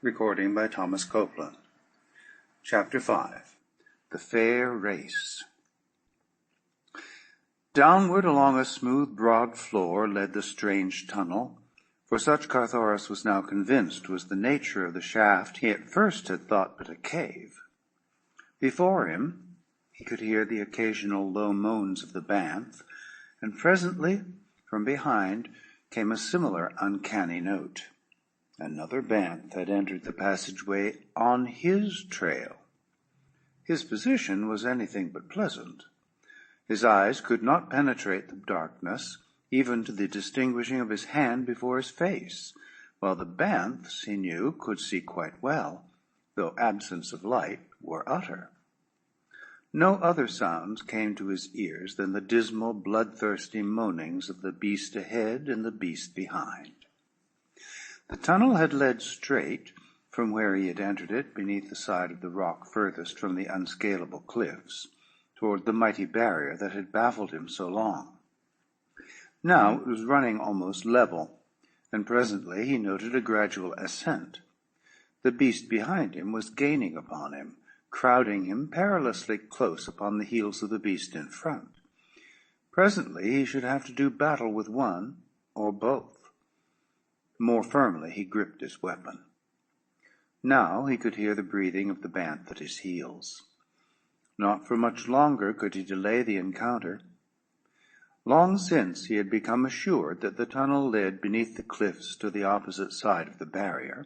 Recording by Thomas Copeland. Chapter 5. The Fair Race. Downward along a smooth, broad floor led the strange tunnel, for such Carthoris was now convinced was the nature of the shaft he at first had thought but a cave. Before him he could hear the occasional low moans of the banth, and presently from behind came a similar uncanny note. Another banth had entered the passageway on his trail. His position was anything but pleasant. His eyes could not penetrate the darkness, even to the distinguishing of his hand before his face, while the banths, he knew, could see quite well, though absence of light were utter. No other sounds came to his ears than the dismal, bloodthirsty moanings of the beast ahead and the beast behind. The tunnel had led straight from where he had entered it, beneath the side of the rock furthest from the unscalable cliffs, toward the mighty barrier that had baffled him so long. Now it was running almost level, and presently he noted a gradual ascent. The beast behind him was gaining upon him, crowding him perilously close upon the heels of the beast in front. Presently he should have to do battle with one or both. More firmly he gripped his weapon. Now he could hear the breathing of the banth at his heels. Not for much longer could he delay the encounter. Long since he had become assured that the tunnel led beneath the cliffs to the opposite side of the barrier,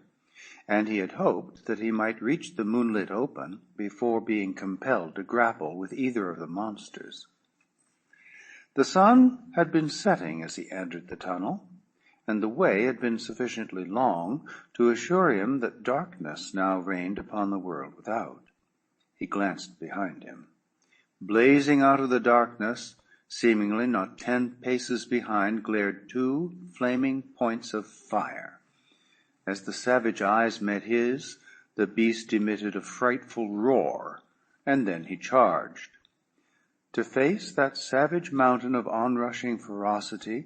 and he had hoped that he might reach the moonlit open before being compelled to grapple with either of the monsters. The sun had been setting as he entered the tunnel, and the way had been sufficiently long to assure him that darkness now reigned upon the world without. He glanced behind him. Blazing out of the darkness, seemingly not 10 paces behind, glared 2 flaming points of fire. As the savage eyes met his, the beast emitted a frightful roar, and then he charged. To face that savage mountain of onrushing ferocity,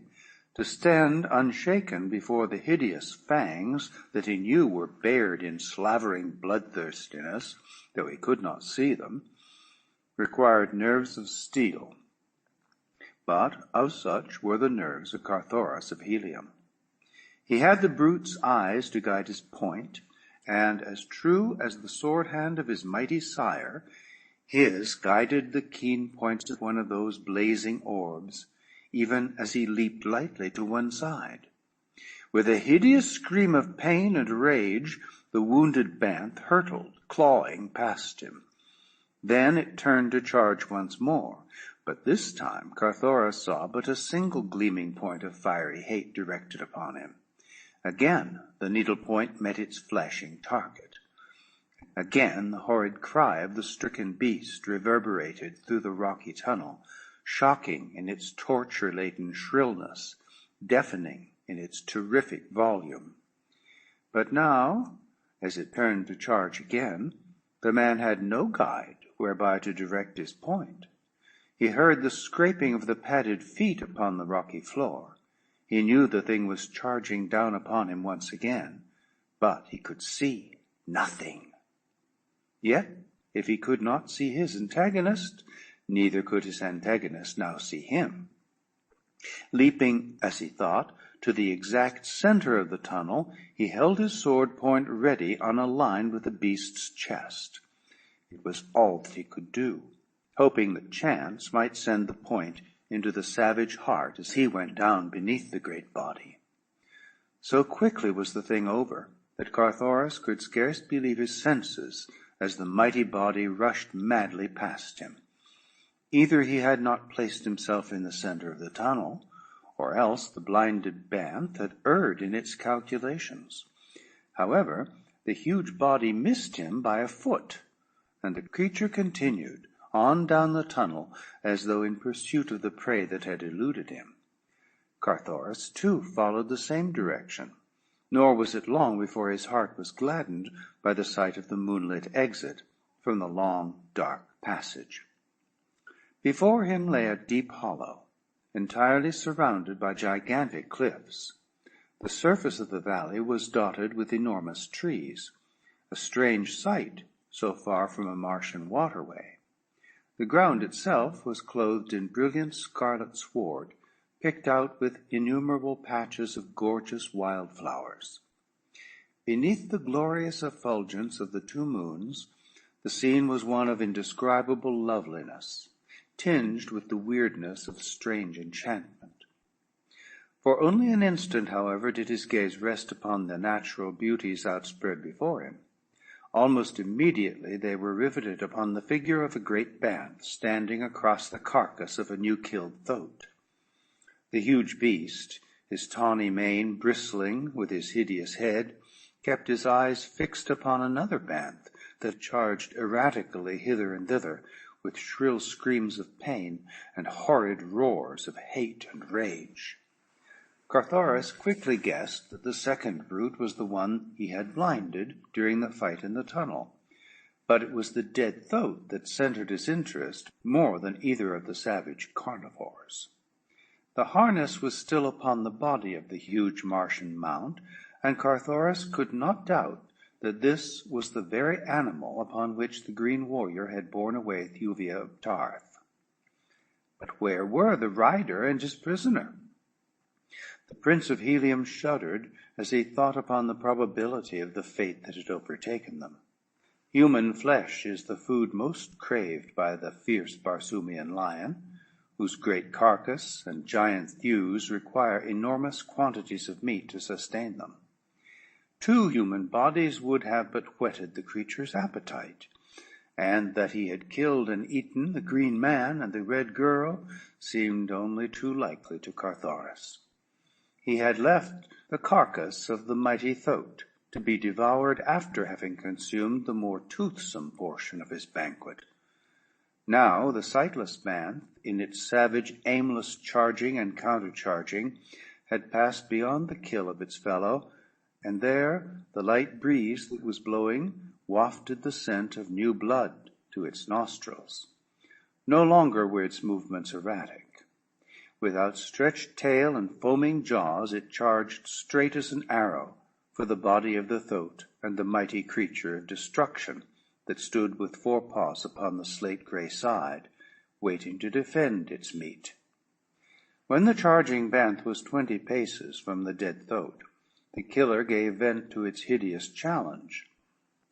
to stand unshaken before the hideous fangs that he knew were bared in slavering bloodthirstiness, though he could not see them, required nerves of steel. But of such were the nerves of Carthoris of Helium. He had the brute's eyes to guide his point, and as true as the sword hand of his mighty sire, his guided the keen points of one of those blazing orbs, even as he leaped lightly to one side. With a hideous scream of pain and rage, the wounded banth hurtled, clawing past him. Then it turned to charge once more, but this time Carthoris saw but a single gleaming point of fiery hate directed upon him. Again the needle point met its flashing target. Again the horrid cry of the stricken beast reverberated through the rocky tunnel, shocking in its torture-laden shrillness, deafening in its terrific volume. But now, as it turned to charge again, the man had no guide whereby to direct his point. He heard the scraping of the padded feet upon the rocky floor. He knew the thing was charging down upon him once again, but he could see nothing. Yet, if he could not see his antagonist, neither could his antagonist now see him. Leaping, as he thought, to the exact center of the tunnel, he held his sword point ready on a line with the beast's chest. It was all that he could do, hoping that chance might send the point into the savage heart as he went down beneath the great body. So quickly was the thing over that Carthoris could scarce believe his senses as the mighty body rushed madly past him. Either he had not placed himself in the center of the tunnel, or else the blinded banth had erred in its calculations. However, the huge body missed him by a foot, and the creature continued on down the tunnel as though in pursuit of the prey that had eluded him. Carthoris, too, followed the same direction, nor was it long before his heart was gladdened by the sight of the moonlit exit from the long, dark passage. Before him lay a deep hollow, entirely surrounded by gigantic cliffs. The surface of the valley was dotted with enormous trees, a strange sight so far from a Martian waterway. The ground itself was clothed in brilliant scarlet sward, picked out with innumerable patches of gorgeous wildflowers. Beneath the glorious effulgence of the two moons, the scene was one of indescribable loveliness, tinged with the weirdness of strange enchantment. For only an instant, however, did his gaze rest upon the natural beauties outspread before him. Almost immediately they were riveted upon the figure of a great bantha standing across the carcass of a new-killed thoat. The huge beast, his tawny mane bristling with his hideous head, kept his eyes fixed upon another bantha that charged erratically hither and thither, with shrill screams of pain and horrid roars of hate and rage. Carthoris quickly guessed that the second brute was the one he had blinded during the fight in the tunnel, but it was the dead thoat that centered his interest more than either of the savage carnivores. The harness was still upon the body of the huge Martian mount, and Carthoris could not doubt that this was the very animal upon which the green warrior had borne away Thuvia of Tarth. But where were the rider and his prisoner? The Prince of Helium shuddered as he thought upon the probability of the fate that had overtaken them. Human flesh is the food most craved by the fierce Barsoomian lion, whose great carcass and giant thews require enormous quantities of meat to sustain them. 2 human bodies would have but whetted the creature's appetite, and that he had killed and eaten the green man and the red girl seemed only too likely to Carthoris. He had left the carcass of the mighty thoat to be devoured after having consumed the more toothsome portion of his banquet. Now the sightless bantha, in its savage, aimless charging and countercharging, had passed beyond the kill of its fellow, and there the light breeze that was blowing wafted the scent of new blood to its nostrils. No longer were its movements erratic. With outstretched tail and foaming jaws, it charged straight as an arrow for the body of the thoat and the mighty creature of destruction that stood with 4 paws upon the slate-gray side, waiting to defend its meat. When the charging bantha was 20 paces from the dead thoat, the killer gave vent to its hideous challenge,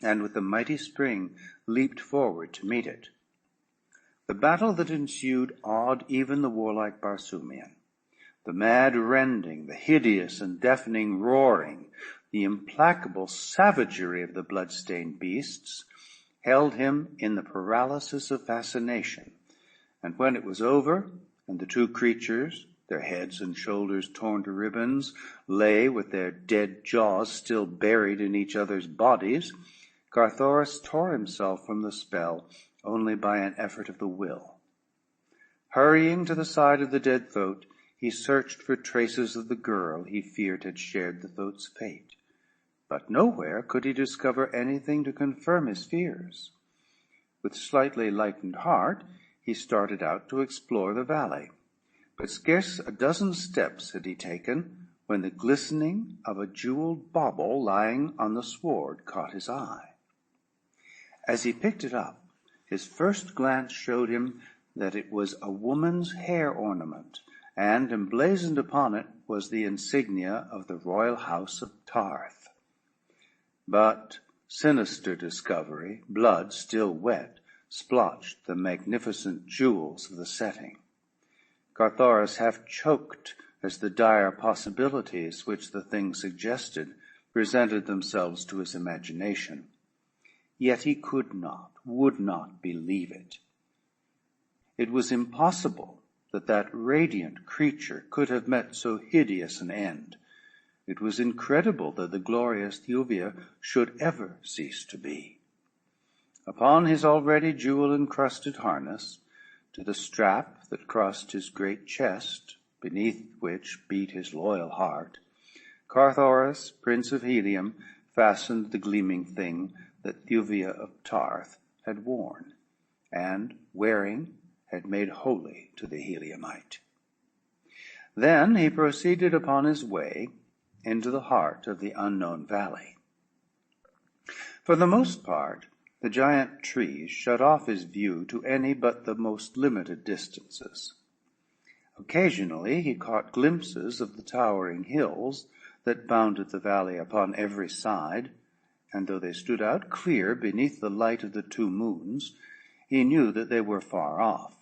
and with a mighty spring leaped forward to meet it. The battle that ensued awed even the warlike Barsoomian. The mad rending, the hideous and deafening roaring, the implacable savagery of the blood-stained beasts held him in the paralysis of fascination, and when it was over, and the 2 creatures, their heads and shoulders torn to ribbons, lay with their dead jaws still buried in each other's bodies, Carthoris tore himself from the spell only by an effort of the will. Hurrying to the side of the dead thoat, he searched for traces of the girl he feared had shared the thoat's fate, but nowhere could he discover anything to confirm his fears. With slightly lightened heart, he started out to explore the valley, but scarce a dozen steps had he taken when the glistening of a jeweled bauble lying on the sward caught his eye. As he picked it up, his first glance showed him that it was a woman's hair ornament, and emblazoned upon it was the insignia of the royal house of Tarth. But sinister discovery, blood still wet, splotched the magnificent jewels of the setting. Carthoris half choked as the dire possibilities which the thing suggested presented themselves to his imagination. Yet he could not, would not believe it. It was impossible that that radiant creature could have met so hideous an end. It was incredible that the glorious Thuvia should ever cease to be. Upon his already jewel-encrusted harness, to the strap that crossed his great chest, beneath which beat his loyal heart, Carthoris, Prince of Helium, fastened the gleaming thing that Thuvia of Tarth had worn, and, wearing, had made holy to the Heliumite. Then he proceeded upon his way into the heart of the unknown valley. For the most part, the giant trees shut off his view to any but the most limited distances. Occasionally he caught glimpses of the towering hills that bounded the valley upon every side, and though they stood out clear beneath the light of the two moons, he knew that they were far off,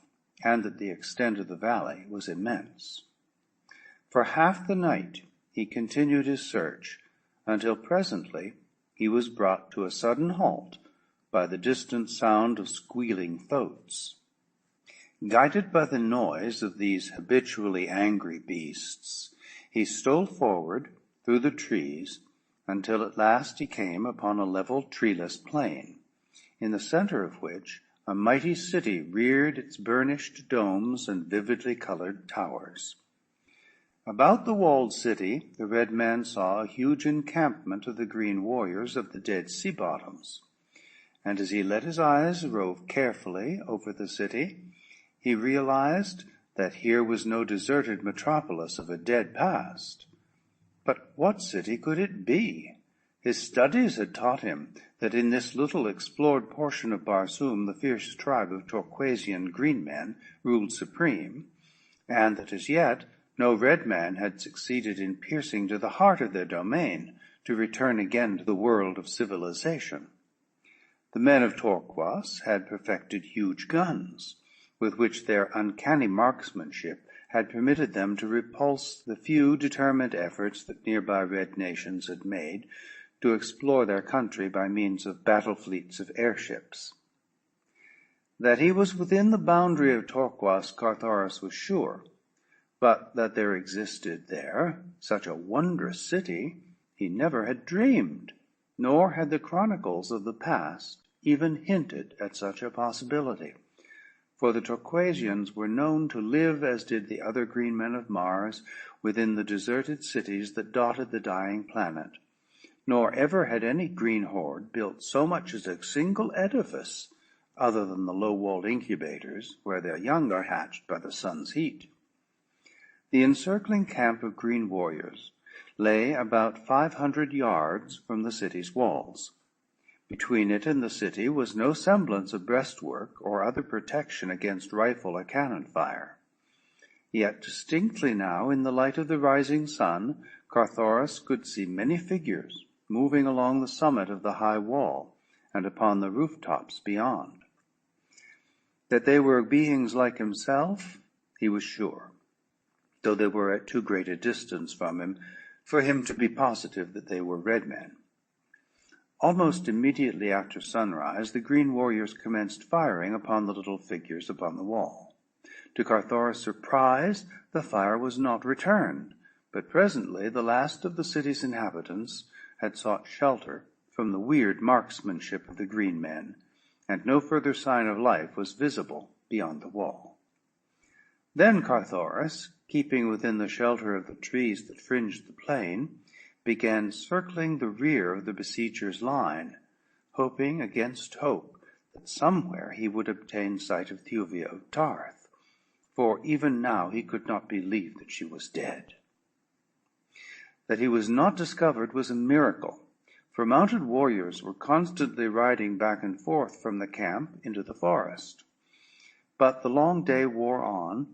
and that the extent of the valley was immense. For half the night he continued his search, until presently he was brought to a sudden halt by the distant sound of squealing thoats. Guided by the noise of these habitually angry beasts, he stole forward through the trees until at last he came upon a level treeless plain, in the center of which a mighty city reared its burnished domes and vividly colored towers. About the walled city the red man saw a huge encampment of the green warriors of the dead sea bottoms, and as he let his eyes rove carefully over the city, he realized that here was no deserted metropolis of a dead past. But what city could it be? His studies had taught him that in this little explored portion of Barsoom the fierce tribe of Torquasian green men ruled supreme, and that as yet no red man had succeeded in piercing to the heart of their domain to return again to the world of civilization. The men of Torquas had perfected huge guns, with which their uncanny marksmanship had permitted them to repulse the few determined efforts that nearby red nations had made to explore their country by means of battle fleets of airships. That he was within the boundary of Torquas, Carthoris was sure, but that there existed there such a wondrous city he never had dreamed, nor had the chronicles of the past even hinted at such a possibility. For the Torquasians were known to live, as did the other green men of Mars, within the deserted cities that dotted the dying planet, nor ever had any green horde built so much as a single edifice, other than the low-walled incubators, where their young are hatched by the sun's heat. The encircling camp of green warriors lay about 500 yards from the city's walls. Between it and the city was no semblance of breastwork or other protection against rifle or cannon fire. Yet distinctly now, in the light of the rising sun, Carthoris could see many figures moving along the summit of the high wall and upon the rooftops beyond. That they were beings like himself, he was sure, though they were at too great a distance from him for him to be positive that they were red men. Almost immediately after sunrise, the green warriors commenced firing upon the little figures upon the wall. To Carthoris' surprise, the fire was not returned, but presently the last of the city's inhabitants had sought shelter from the weird marksmanship of the green men, and no further sign of life was visible beyond the wall. Then Carthoris, keeping within the shelter of the trees that fringed the plain, began circling the rear of the besiegers' line, hoping against hope that somewhere he would obtain sight of Thuvia of Tarth, for even now he could not believe that she was dead. That he was not discovered was a miracle, for mounted warriors were constantly riding back and forth from the camp into the forest. But the long day wore on,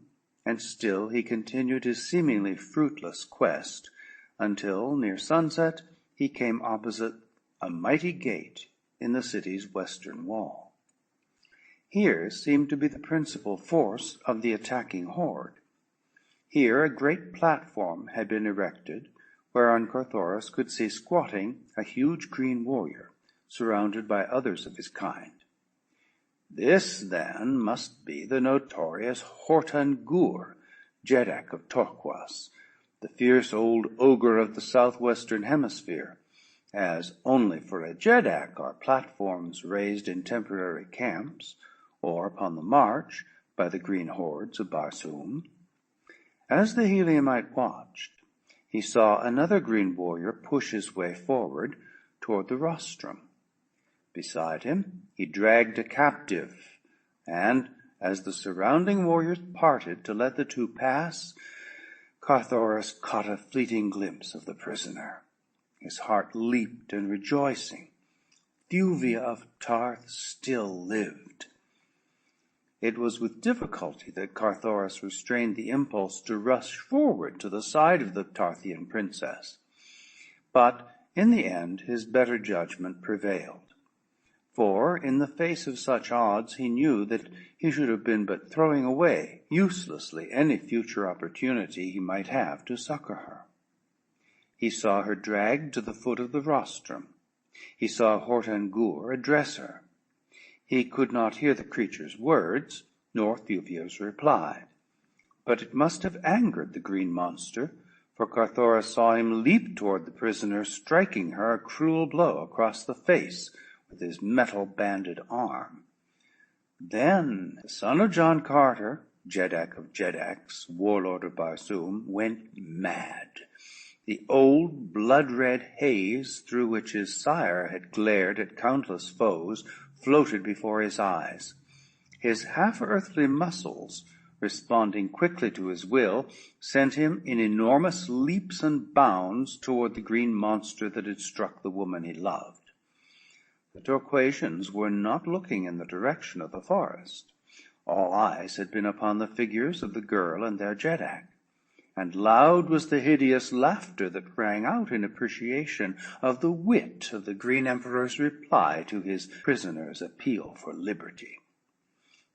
and still he continued his seemingly fruitless quest, until, near sunset, he came opposite a mighty gate in the city's western wall. Here seemed to be the principal force of the attacking horde. Here a great platform had been erected, whereon Carthoris could see squatting a huge green warrior, surrounded by others of his kind. This, then, must be the notorious Hortan Gur, Jeddak of Torquas, the fierce old ogre of the southwestern hemisphere, as only for a Jeddak are platforms raised in temporary camps, or upon the march by the green hordes of Barsoom. As the Heliumite watched, he saw another green warrior push his way forward toward the rostrum. Beside him he dragged a captive, and, as the surrounding warriors parted to let the two pass, Carthoris caught a fleeting glimpse of the prisoner. His heart leaped in rejoicing, Thuvia of Tarth still lived. It was with difficulty that Carthoris restrained the impulse to rush forward to the side of the Tarthian princess. But in the end his better judgment prevailed. For in the face of such odds he knew that he should have been but throwing away uselessly any future opportunity he might have to succor her. He saw her dragged to the foot of the rostrum. He saw Hortengur address her. He could not hear the creature's words, nor Thuvia's reply. But it must have angered the green monster, for Carthoris saw him leap toward the prisoner, striking her a cruel blow across the face with his metal-banded arm. Then the son of John Carter, Jeddak of Jeddaks, warlord of Barsoom, went mad. The old blood-red haze through which his sire had glared at countless foes floated before his eyes. His half-earthly muscles, responding quickly to his will, sent him in enormous leaps and bounds toward the green monster that had struck the woman he loved. The Torquatians were not looking in the direction of the forest. All eyes had been upon the figures of the girl and their Jeddak, and loud was the hideous laughter that rang out in appreciation of the wit of the Green Emperor's reply to his prisoner's appeal for liberty.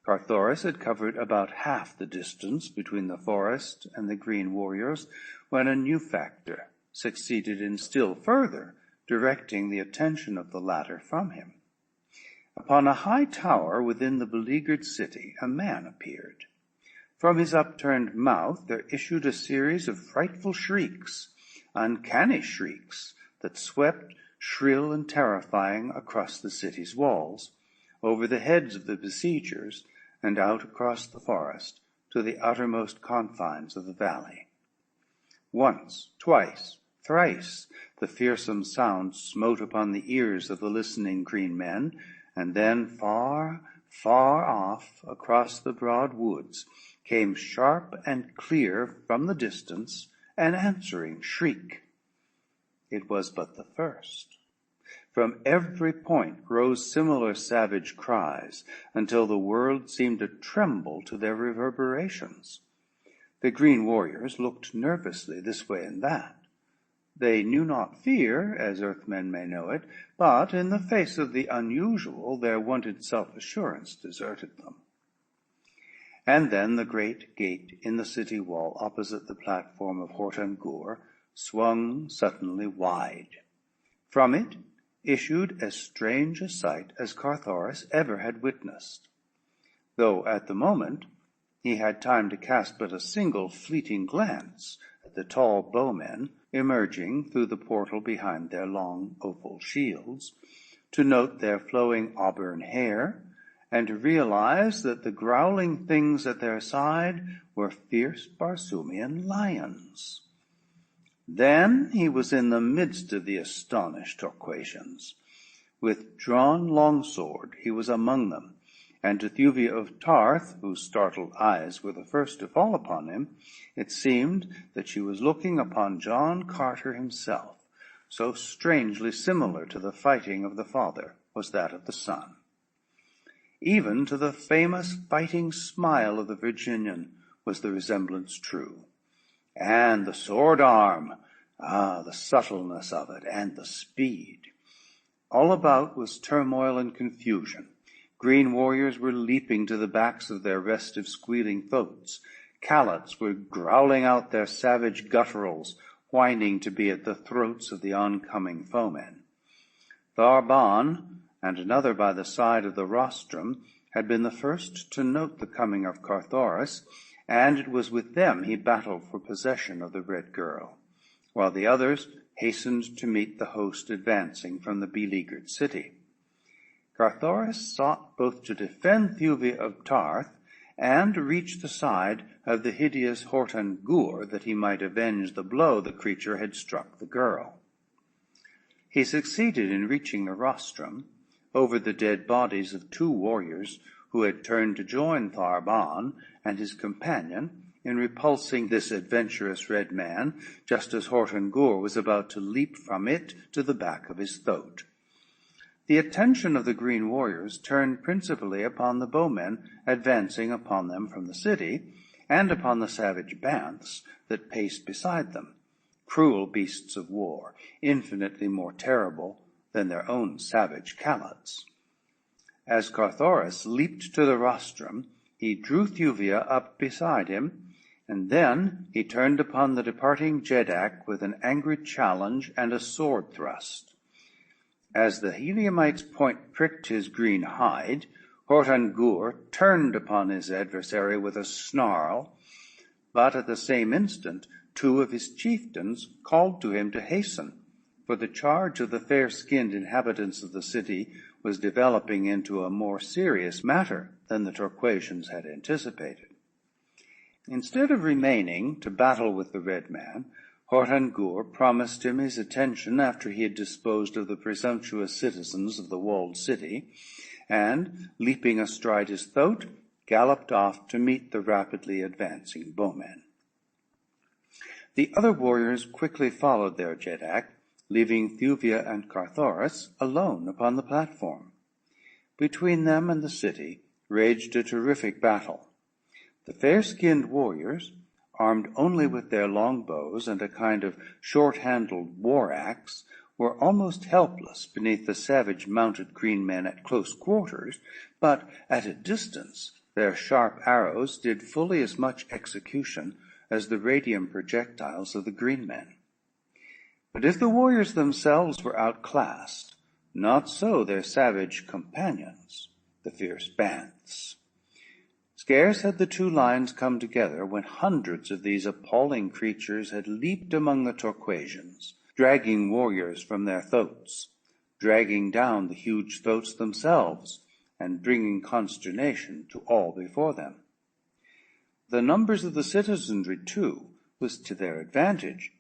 Carthoris had covered about half the distance between the forest and the green warriors, when a new factor succeeded in still further directing the attention of the latter from him. Upon a high tower within the beleaguered city a man appeared. From his upturned mouth there issued a series of frightful shrieks, uncanny shrieks that swept shrill and terrifying across the city's walls, over the heads of the besiegers, and out across the forest to the uttermost confines of the valley. Once, twice, thrice the fearsome sound smote upon the ears of the listening green men, and then far, far off across the broad woods came sharp and clear from the distance an answering shriek. It was but the first. From every point rose similar savage cries, until the world seemed to tremble to their reverberations. The green warriors looked nervously this way and that. They knew not fear, as earthmen may know it, but in the face of the unusual their wonted self-assurance deserted them. And then the great gate in the city wall opposite the platform of Hortengur swung suddenly wide. From it issued as strange a sight as Carthoris ever had witnessed, though at the moment he had time to cast but a single fleeting glance at the tall bowmen emerging through the portal behind their long opal shields, to note their flowing auburn hair, and to realize that the growling things at their side were fierce Barsoomian lions. Then he was in the midst of the astonished Torquatians. With drawn longsword he was among them, and to Thuvia of Tarth, whose startled eyes were the first to fall upon him, it seemed that she was looking upon John Carter himself, so strangely similar to the fighting of the father was that of the son. Even to the famous fighting smile of the Virginian was the resemblance true. And the sword arm, the subtleness of it, and the speed. All about was turmoil and confusion. Green warriors were leaping to the backs of their restive squealing thoats. Calots were growling out their savage gutturals, whining to be at the throats of the oncoming foemen. Tharban, and another by the side of the rostrum, had been the first to note the coming of Carthoris, and it was with them he battled for possession of the Red Girl, while the others hastened to meet the host advancing from the beleaguered city. Carthoris sought both to defend Thuvia of Tarth and reach the side of the hideous Hortengur, that he might avenge the blow the creature had struck the girl. He succeeded in reaching the rostrum, over the dead bodies of 2 warriors who had turned to join Tharban and his companion in repulsing this adventurous red man, just as Hortengur was about to leap from it to the back of his thoat. the attention of the green warriors turned principally upon the bowmen advancing upon them from the city, and upon the savage banths that paced beside them, cruel beasts of war, infinitely more terrible than their own savage calots. As Carthoris leaped to the rostrum, he drew Thuvia up beside him, and then he turned upon the departing Jeddak with an angry challenge and a sword thrust. As the Heliumite's point pricked his green hide, Hortan-Gur turned upon his adversary with a snarl, but at the same instant 2 of his chieftains called to him to hasten, for the charge of the fair-skinned inhabitants of the city was developing into a more serious matter than the Torquatians had anticipated. Instead of remaining to battle with the red man, Hortan-Gur promised him his attention after he had disposed of the presumptuous citizens of the walled city, and, leaping astride his thoat, galloped off to meet the rapidly advancing bowmen. The other warriors quickly followed their Jeddak, leaving Thuvia and Carthoris alone upon the platform. Between them and the city raged a terrific battle. The fair-skinned warriors, armed only with their longbows and a kind of short-handled war-axe, were almost helpless beneath the savage mounted green men at close quarters, but at a distance their sharp arrows did fully as much execution as the radium projectiles of the green men. But if the warriors themselves were outclassed, not so their savage companions, the fierce banths. Scarce had the 2 lines come together when hundreds of these appalling creatures had leaped among the Torquatians, dragging warriors from their thoats, dragging down the huge thoats themselves, and bringing consternation to all before them. The numbers of the citizenry, too, was to their advantage,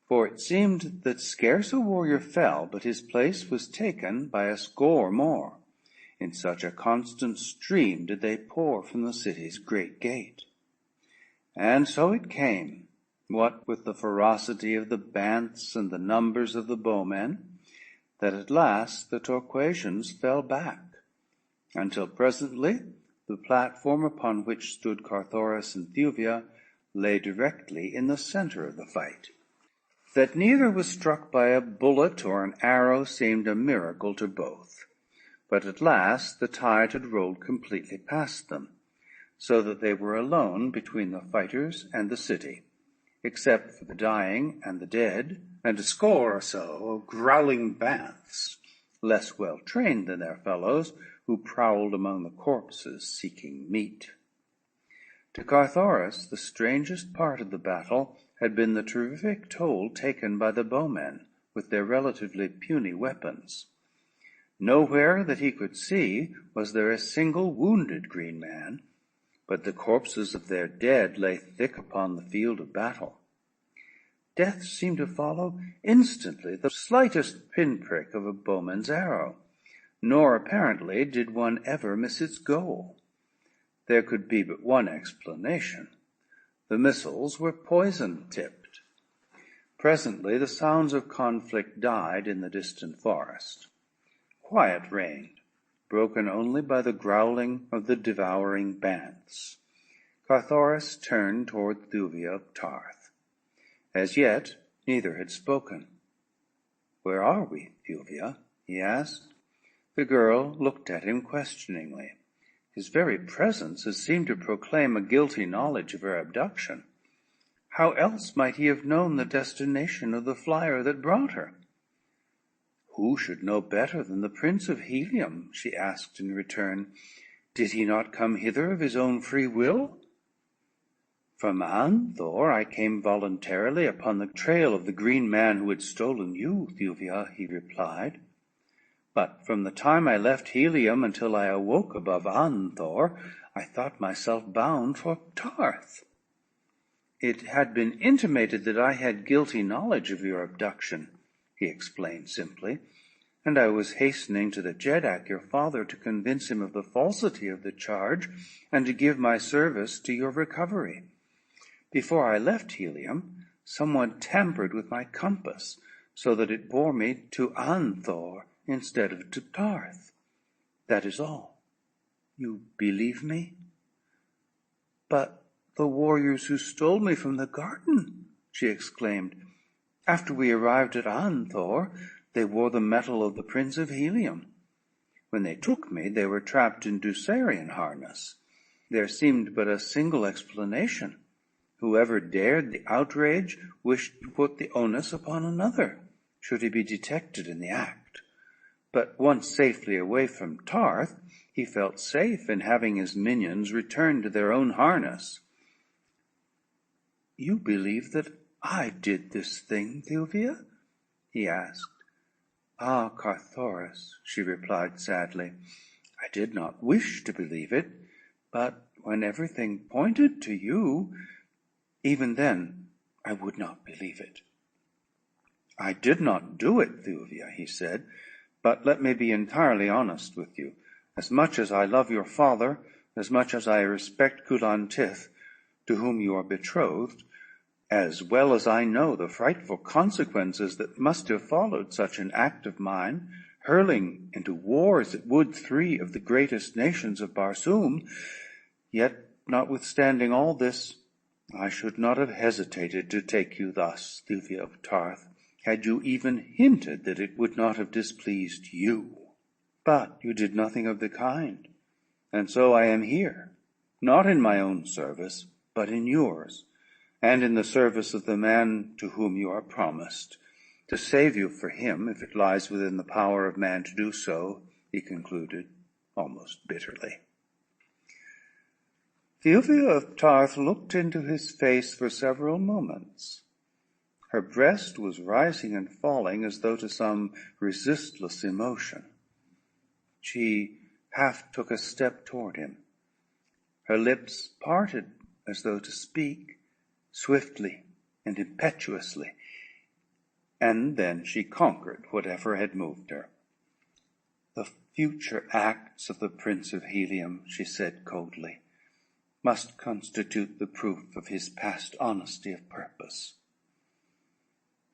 for it seemed that scarce a warrior fell but his place was taken by a score more. In such a constant stream did they pour from the city's great gate. And so it came, what with the ferocity of the banths and the numbers of the bowmen, that at last the Torquatians fell back, until presently the platform upon which stood Carthoris and Thuvia lay directly in the center of the fight. That neither was struck by a bullet or an arrow seemed a miracle to both. But at last the tide had rolled completely past them, so that they were alone between the fighters and the city, except for the dying and the dead, and a score or so of growling banths, less well trained than their fellows, who prowled among the corpses seeking meat. To Carthoris, the strangest part of the battle had been the terrific toll taken by the bowmen with their relatively puny weapons. Nowhere that he could see was there a single wounded green man, but the corpses of their dead lay thick upon the field of battle. Death seemed to follow instantly the slightest pinprick of a bowman's arrow, nor apparently did one ever miss its goal. There could be but one explanation. The missiles were poison-tipped. Presently the sounds of conflict died in the distant forest. Quiet reigned, broken only by the growling of the devouring banths. Carthoris turned toward Thuvia of Tarth. As yet, neither had spoken. "Where are we, Thuvia?" he asked. The girl looked at him questioningly. His very presence had seemed to proclaim a guilty knowledge of her abduction. How else might he have known the destination of the flyer that brought her? "Who should know better than the Prince of Helium?" she asked in return. "Did he not come hither of his own free will?" "From Anthor I came voluntarily upon the trail of the green man who had stolen you, Thuvia," he replied. "But from the time I left Helium until I awoke above Anthor, I thought myself bound for Tarth." "It had been intimated that I had guilty knowledge of your abduction," he explained simply, "and I was hastening to the Jeddak, your father, to convince him of the falsity of the charge, and to give my service to your recovery. Before I left Helium, someone tampered with my compass, so that it bore me to Anthor instead of to Tarth. That is all. You believe me? But the warriors who stole me from the garden, she exclaimed. After we arrived at Anthor, they wore the metal of the Prince of Helium. When they took me, they were trapped in Dusarian harness. There seemed but a single explanation. Whoever dared the outrage wished to put the onus upon another, should he be detected in the act. But once safely away from Tarth, he felt safe in having his minions return to their own harness. You believe that I did this thing, Thuvia? He asked. Ah, Carthoris, she replied sadly, I did not wish to believe it, but when everything pointed to you, even then I would not believe it. I did not do it, Thuvia, he said, but let me be entirely honest with you. As much as I love your father, as much as I respect Culan Tith, to whom you are betrothed, as well as I know the frightful consequences that must have followed such an act of mine, hurling into war as it would 3 of the greatest nations of Barsoom, yet, notwithstanding all this, I should not have hesitated to take you thus, Thuvia of Tarth, had you even hinted that it would not have displeased you. But you did nothing of the kind, and so I am here, not in my own service, but in yours, and in the service of the man to whom you are promised, to save you for him, if it lies within the power of man to do so, he concluded, almost bitterly. Thuvia of Tarth looked into his face for several moments. Her breast was rising and falling as though to some resistless emotion. She half took a step toward him. Her lips parted as though to speak, swiftly and impetuously, and then she conquered whatever had moved her. The future acts of the Prince of Helium, she said coldly, must constitute the proof of his past honesty of purpose.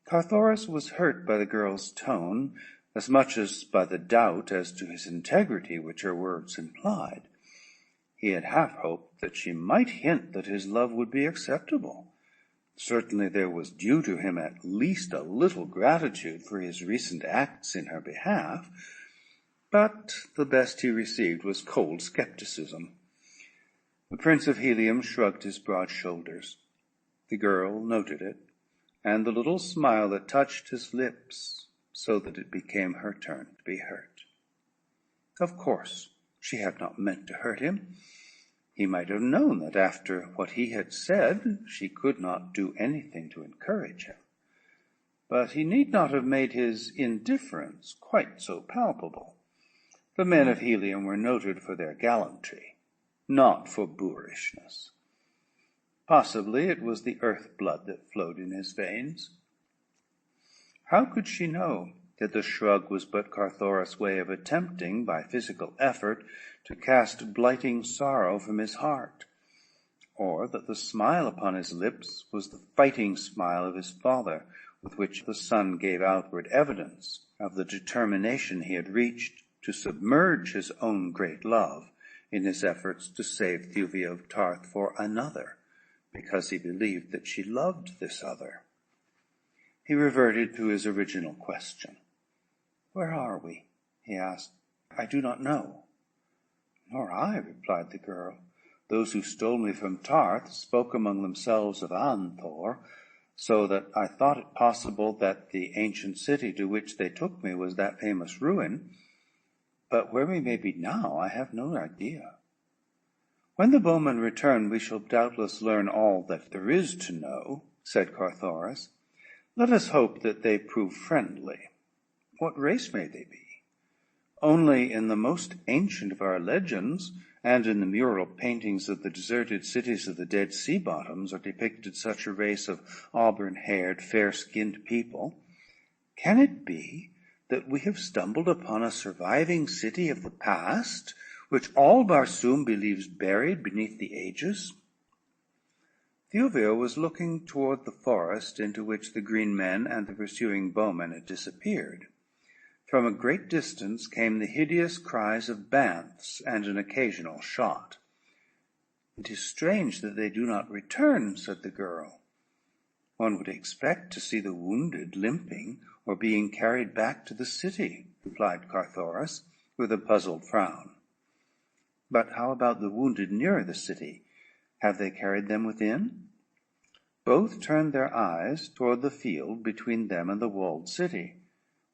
Carthoris was hurt by the girl's tone, as much as by the doubt as to his integrity which her words implied. He had half hoped that she might hint that his love would be acceptable. Certainly there was due to him at least a little gratitude for his recent acts in her behalf, but the best he received was cold skepticism. The Prince of Helium shrugged his broad shoulders. The girl noted it, and the little smile that touched his lips, so that it became her turn to be hurt. Of course, she had not meant to hurt him. He might have known that after what he had said, she could not do anything to encourage him. But he need not have made his indifference quite so palpable. The men of Helium were noted for their gallantry, not for boorishness. Possibly it was the earth blood that flowed in his veins. How could she know that the shrug was but Carthoris' way of attempting, by physical effort, to cast blighting sorrow from his heart, or that the smile upon his lips was the fighting smile of his father, with which the son gave outward evidence of the determination he had reached to submerge his own great love in his efforts to save Thuvia of Tarth for another, because he believed that she loved this other. He reverted to his original question. "Where are we?" he asked. "I do not know." "Nor I," replied the girl. "Those who stole me from Tarth spoke among themselves of Anthor, so that I thought it possible that the ancient city to which they took me was that famous ruin. But where we may be now, I have no idea. When the bowmen return, we shall doubtless learn all that there is to know," said Carthoris. "Let us hope that they prove friendly. What race may they be? Only in the most ancient of our legends, and in the mural paintings of the deserted cities of the Dead Sea bottoms, are depicted such a race of auburn-haired, fair-skinned people. Can it be that we have stumbled upon a surviving city of the past, which all Barsoom believes buried beneath the ages?" Thuvia was looking toward the forest into which the green men and the pursuing bowmen had disappeared. From a great distance came the hideous cries of banths and an occasional shot. "It is strange that they do not return," said the girl. "One would expect to see the wounded limping or being carried back to the city," replied Carthoris, with a puzzled frown. "But how about the wounded nearer the city? Have they carried them within?" Both turned their eyes toward the field between them and the walled city,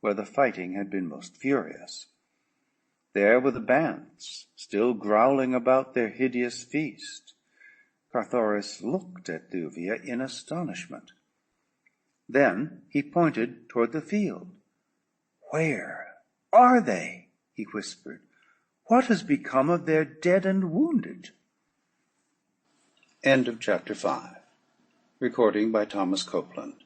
where the fighting had been most furious. There were the banths, still growling about their hideous feast. Carthoris looked at Thuvia in astonishment. Then he pointed toward the field. "Where are they?" he whispered. "What has become of their dead and wounded?" End of chapter 5. Recording by Thomas Copeland.